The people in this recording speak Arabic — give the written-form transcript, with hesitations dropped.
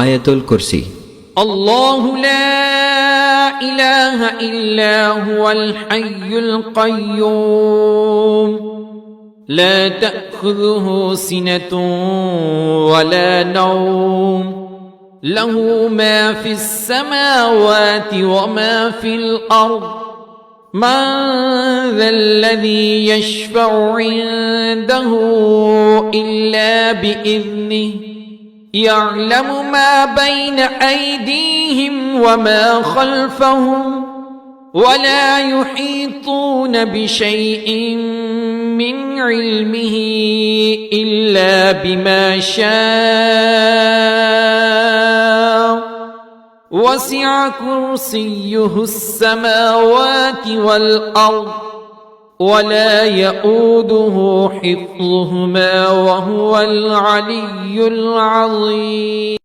আয়াতুল কুরসি। আল্লাহু লা ইলাহা ইল্লা হুয়াল হাইয়ুল কাইয়্যুম লা তাখুযুহু সিনাতুন ওয়ালা নাওম লাহু মা ফিস সামাওয়াতি ওয়া মা ফিল আরদ من ذا الذي يشفع عنده إلا بإذنه يعلم ما بين أيديهم وما خلفهم ولا يحيطون بشيء من علمه إلا بما شاء وسع كرسيه السماوات والأرض ولا يؤوده حفظهما وهو العلي العظيم.